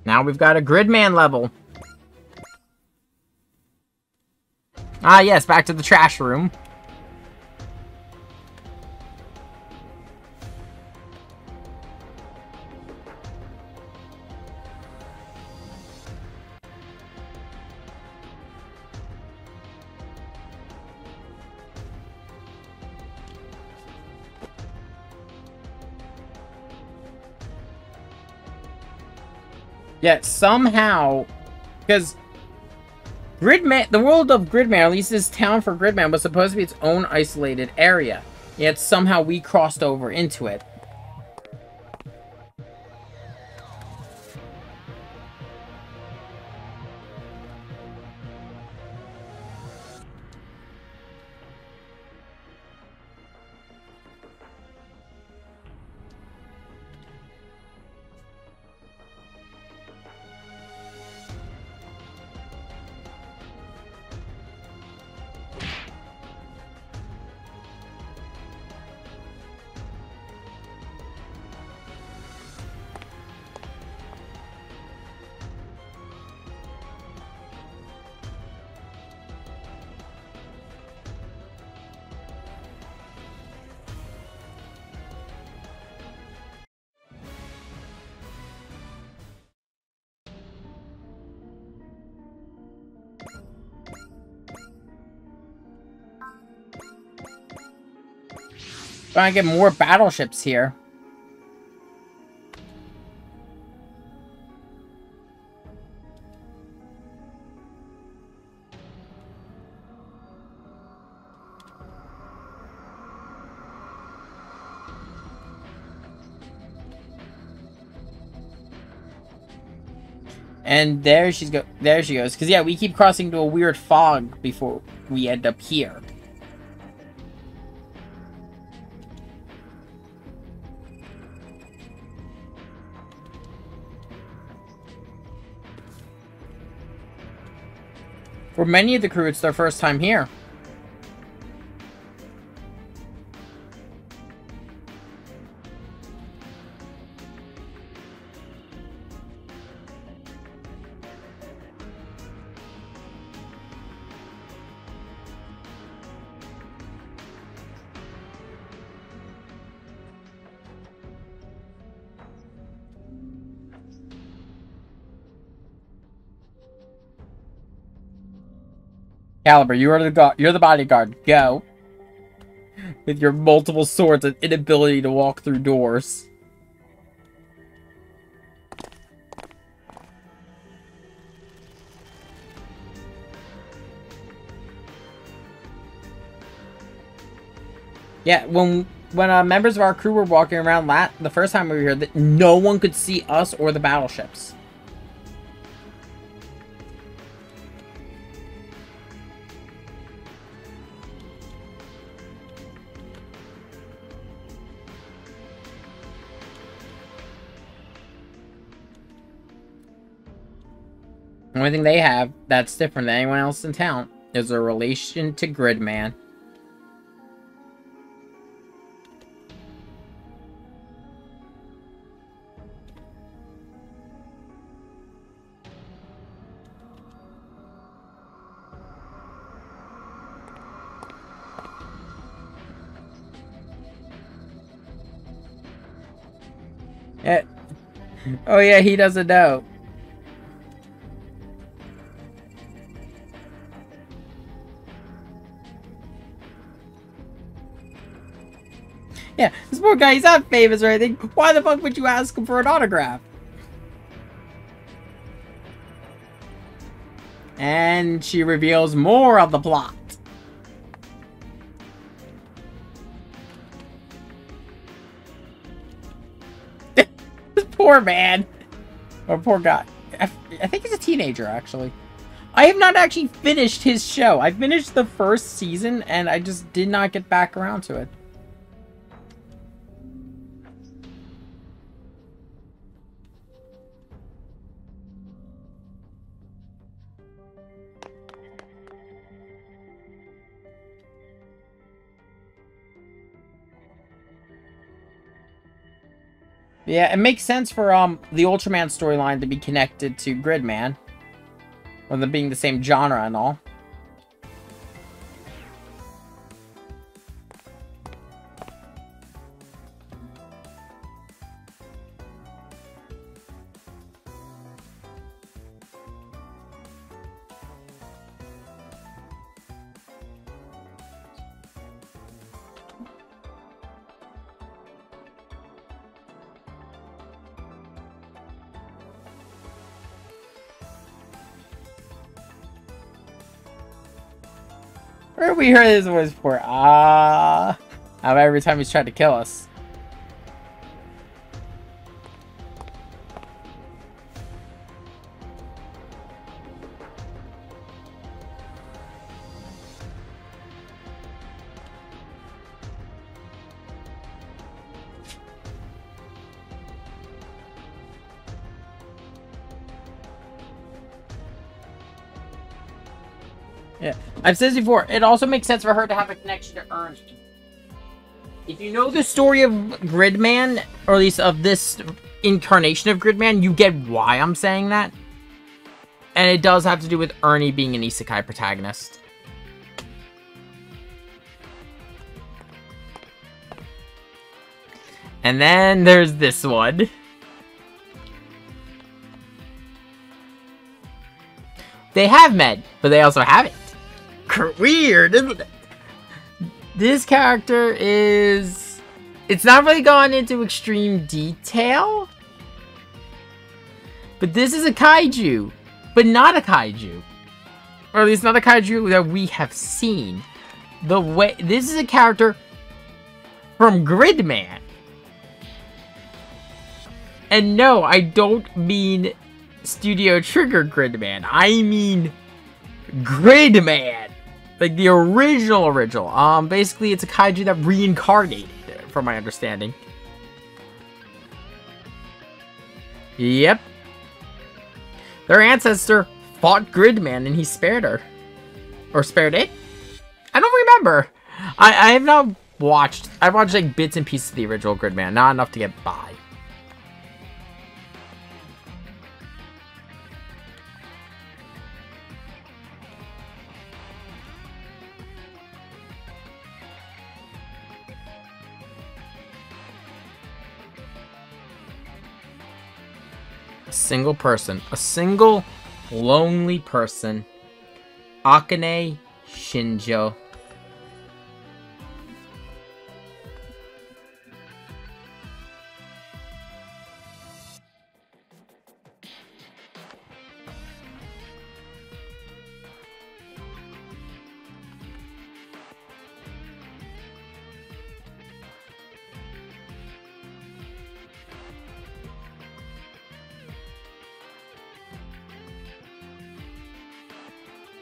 Now we've got a Gridman level. Ah, yes, back to the trash room. Yet somehow, because Gridman, the world of Gridman, at least this town for Gridman, was supposed to be its own isolated area. Yet somehow we crossed over into it. Trying to get more battleships here. And there she goes. Because yeah, we keep crossing to a weird fog before we end up here. For many of the crew, it's their first time here. Caliber, you're the bodyguard. Go. With your multiple swords and inability to walk through doors. Yeah, when members of our crew were walking around the first time we were here, that no one could see us or the battleships. The only thing they have that's different than anyone else in town is a relation to Gridman. Yeah. Oh yeah, he doesn't know. Yeah, this poor guy, he's not famous or anything. Why the fuck would you ask him for an autograph? And she reveals more of the plot. This poor man. Or poor guy. I think he's a teenager, actually. I have not actually finished his show. I finished the first season, and I just did not get back around to it. Yeah, it makes sense for the Ultraman storyline to be connected to Gridman. Or them being the same genre and all. Where we heard his voice before? Every time he's tried to kill us. Yeah, I've said this before. It also makes sense for her to have a connection to Ernie. If you know the story of Gridman, or at least of this incarnation of Gridman, you get why I'm saying that. And it does have to do with Ernie being an isekai protagonist. And then there's this one. They have met, but they also haven't. Weird, isn't it? This character is... It's not really gone into extreme detail. But this is a kaiju. But not a kaiju. Or at least not a kaiju that we have seen. This is a character from Gridman. And no, I don't mean Studio Trigger Gridman. I mean Gridman. Like the original. Basically it's a kaiju that reincarnated, from my understanding. Yep. Their ancestor fought Gridman and he spared her. Or spared it? I don't remember. I have not watched. I've watched like bits and pieces of the original Gridman. Not enough to get by. Single person. A single lonely person. Akane Shinjo.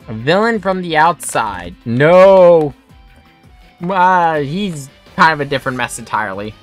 A villain from the outside. No! He's kind of a different mess entirely.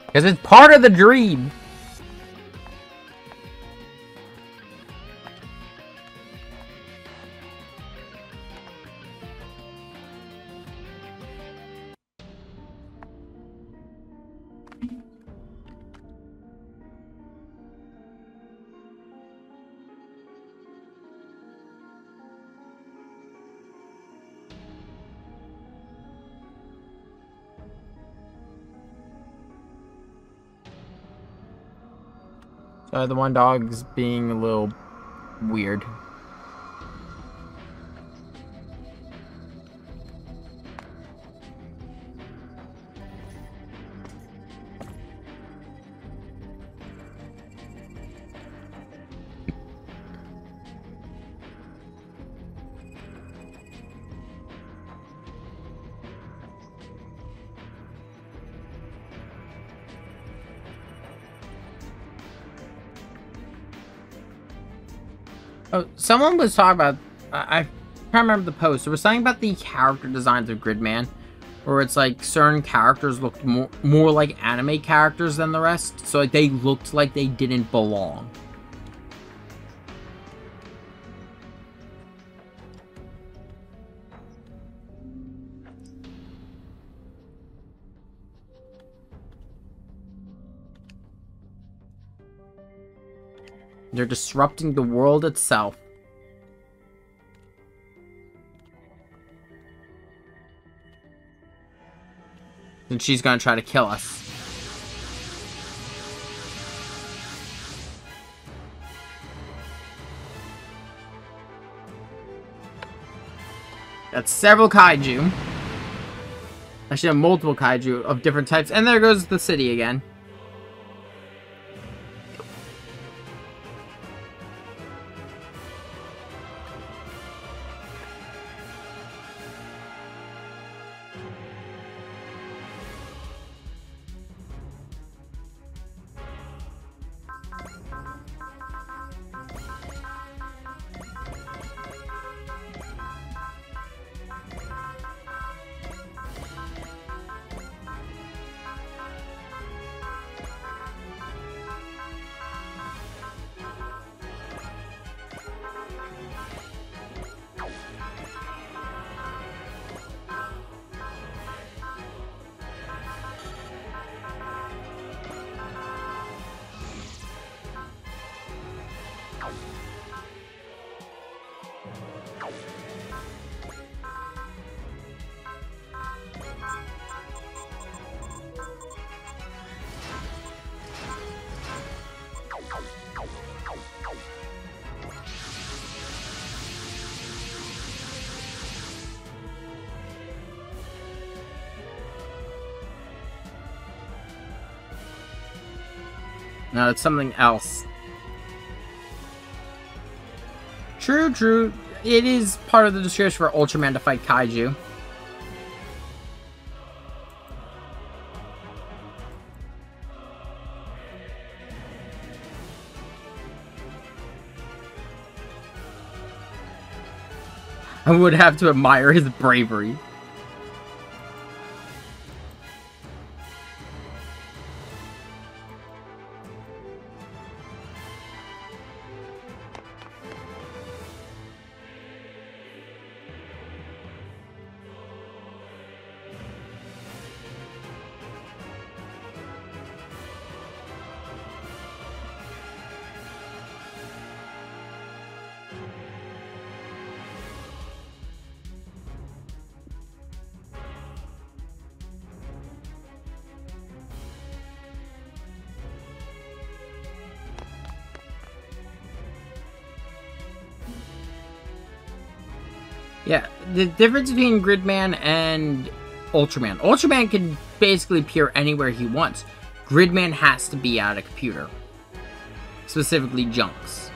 Because it's part of the dream. The one dog's being a little weird. Oh, someone was talking about, I can't remember the post. It was something about the character designs of Gridman, where it's like certain characters looked more like anime characters than the rest. So like they looked like they didn't belong. They're disrupting the world itself. And she's gonna try to kill us. That's several kaiju. I should have multiple kaiju of different types. And there goes the city again. No, it's something else. True, true. It is part of the description for Ultraman to fight kaiju. I would have to admire his bravery. Yeah, the difference between Gridman and Ultraman. Ultraman can basically appear anywhere he wants. Gridman has to be at a computer. Specifically, Junks.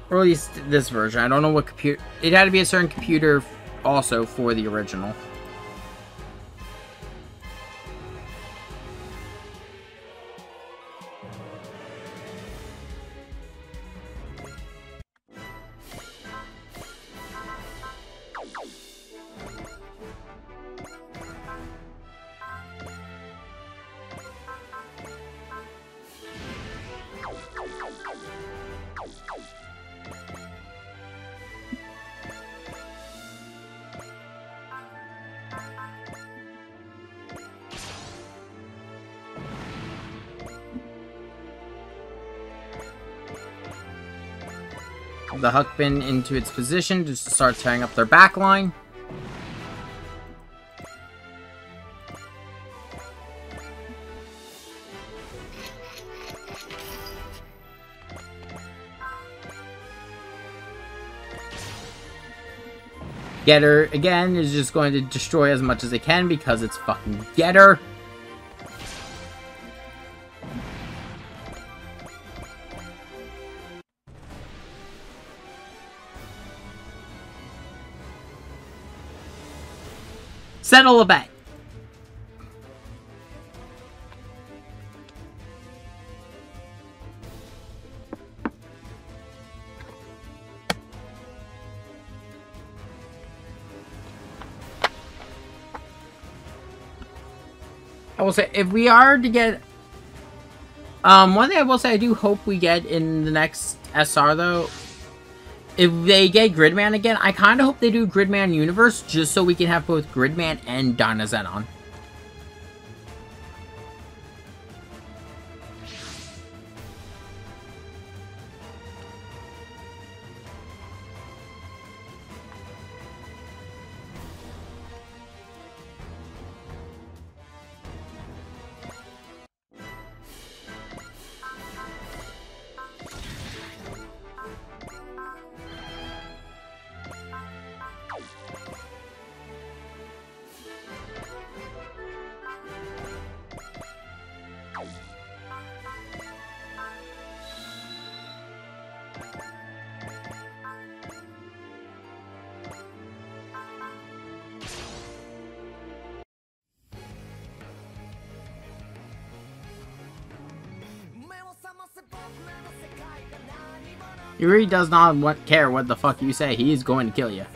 Or at least this version. I don't know what computer... It had to be a certain computer also for the original. The Huck Bin into its position just to start tearing up their back line. Getter, again, is just going to destroy as much as it can because it's fucking Getter. Settle a bet. I will say, if we are to get... one thing I will say, I do hope we get in the next SR, though, if they get Gridman again, I kind of hope they do Gridman Universe, just so we can have both Gridman and Dynazenon. He really does not care what the fuck you say. He is going to kill you.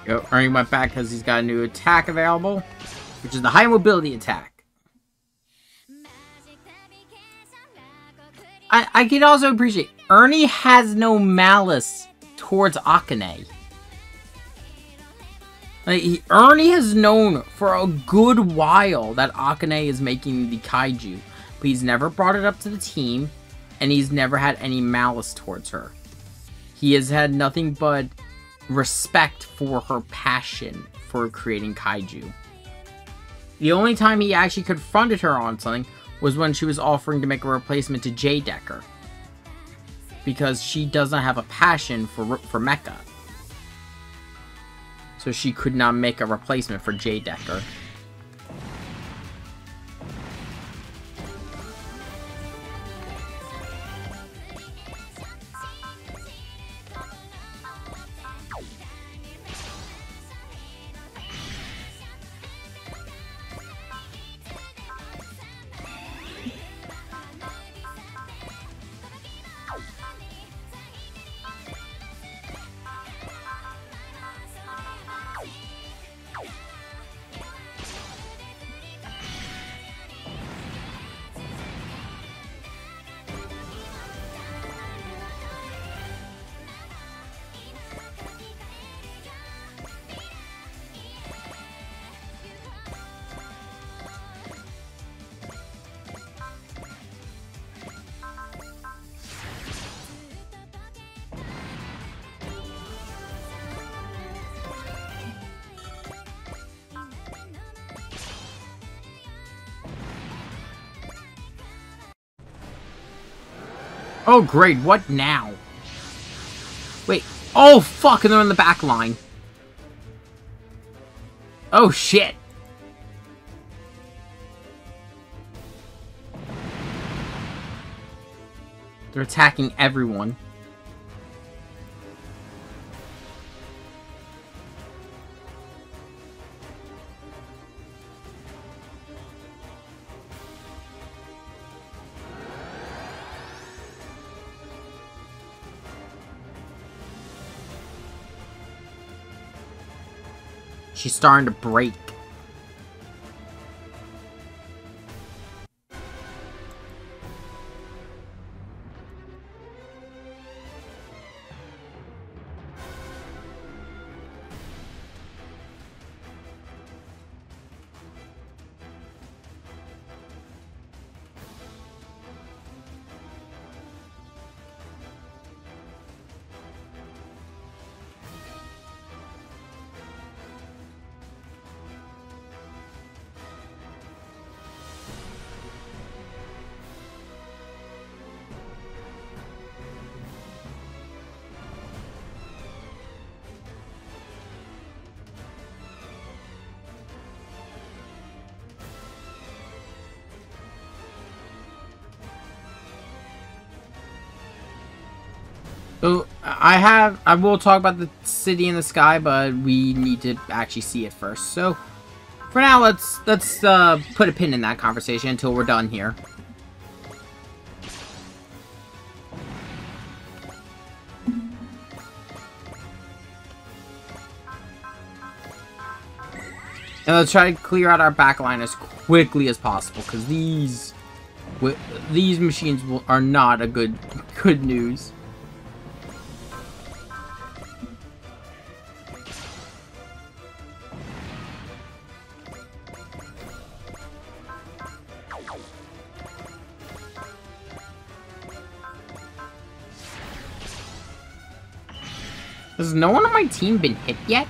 Yo, Ernie went back because he's got a new attack available, which is the high mobility attack. I can also appreciate Ernie has no malice towards Akane. Like, Ernie has known for a good while that Akane is making the kaiju, but he's never brought it up to the team, and he's never had any malice towards her. He has had nothing but respect for her passion for creating kaiju. The only time he actually confronted her on something was when she was offering to make a replacement to Jay Decker, because she doesn't have a passion for mecha, so she could not make a replacement for Jay Decker. Oh, great. What now? Wait. Oh, fuck. And they're in the back line. Oh, shit. They're attacking everyone. She's starting to break. So I will talk about the city in the sky, but we need to actually see it first. So for now, let's put a pin in that conversation until we're done here. And let's try to clear out our backline as quickly as possible, because these machines are not a good news. Has no one on my team been hit yet?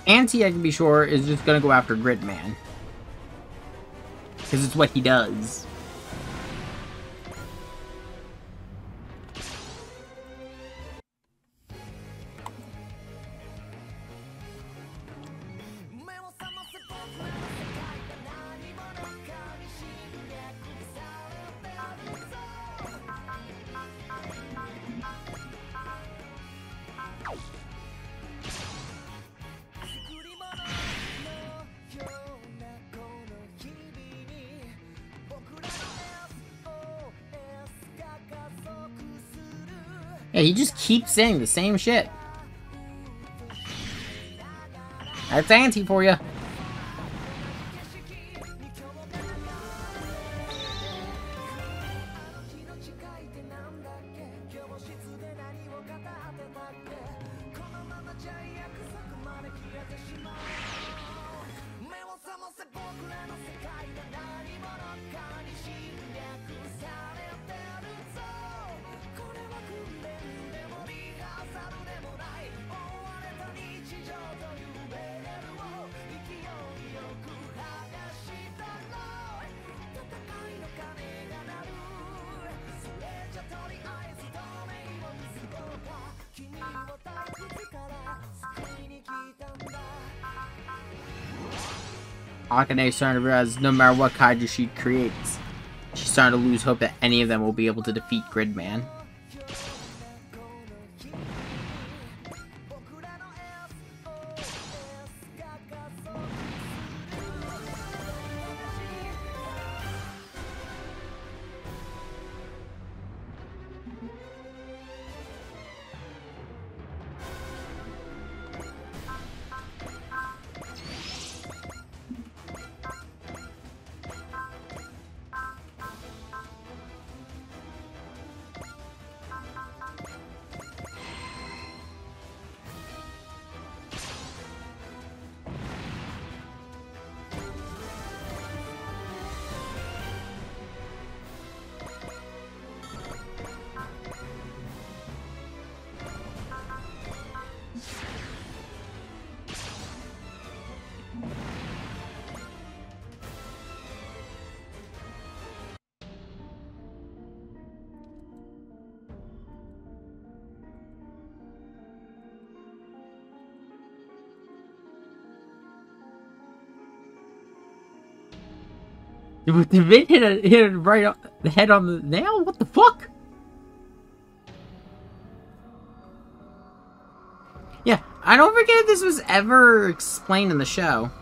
Anti, I can be sure, is just gonna go after Gridman. Because it's what he does. Yeah, he just keeps saying the same shit. That's Anti for you. Akane is starting to realize no matter what kaiju she creates, she's starting to lose hope that any of them will be able to defeat Gridman. Did Vin hit it right on the head on the nail? What the fuck? Yeah, I don't forget if this was ever explained in the show.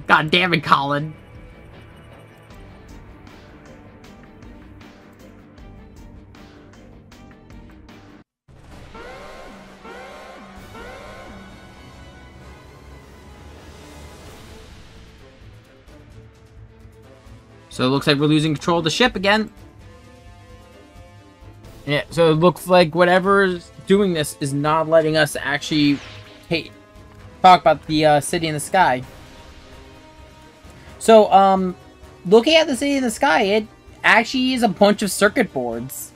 God damn it, Colin. So it looks like we're losing control of the ship again. Yeah, so it looks like whatever's doing this is not letting us actually talk about the city in the sky. So, looking at the city in the sky, it actually is a bunch of circuit boards.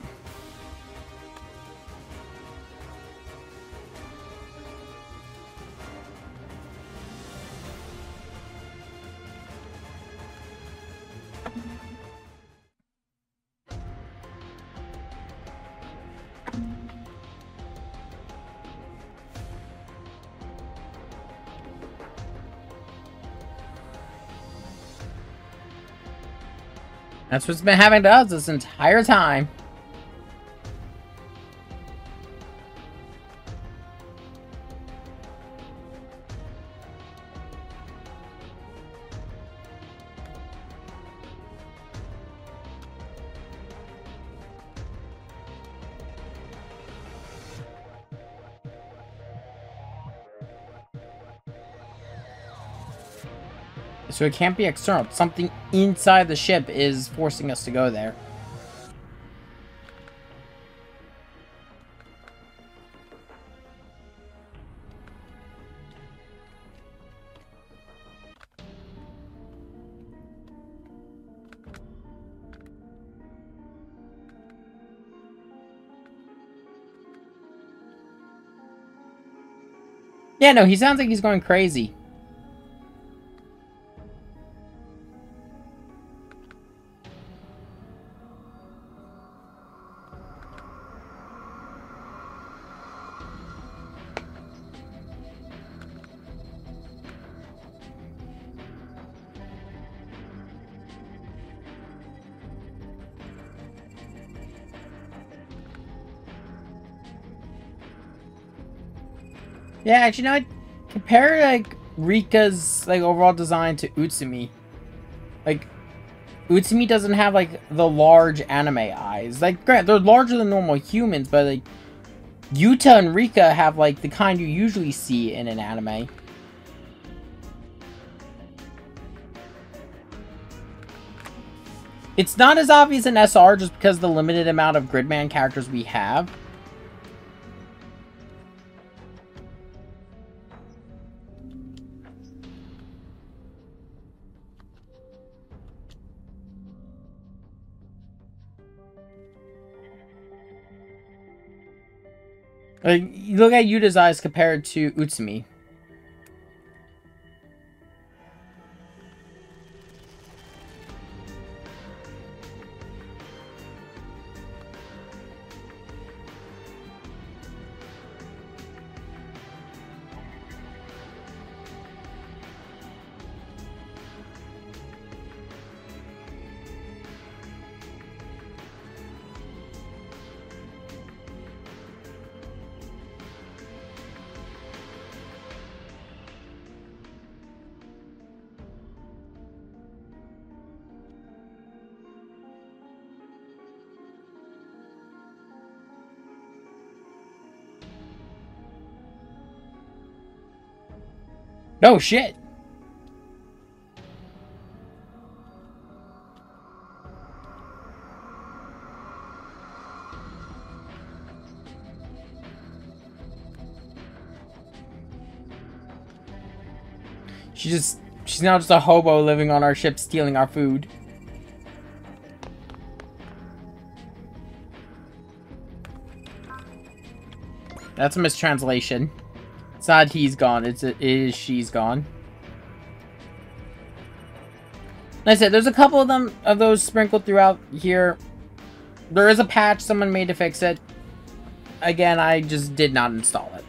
That's what's been happening to us this entire time. So it can't be external. Something inside the ship is forcing us to go there. Yeah, no, he sounds like he's going crazy. Yeah, actually, no, I'd compare, like, Rika's, like, overall design to Utsumi. Like, Utsumi doesn't have, like, the large anime eyes. Like, granted, they're larger than normal humans, but, like, Yuta and Rika have, like, the kind you usually see in an anime. It's not as obvious in SR just because of the limited amount of Gridman characters we have. Like, you look at Yuta's eyes compared to Utsumi. No shit. She's now just a hobo living on our ship, stealing our food. That's a mistranslation. It's not he's gone, it is she's gone. Like I said, there's a couple of those sprinkled throughout here. There is a patch someone made to fix it. Again, I just did not install it.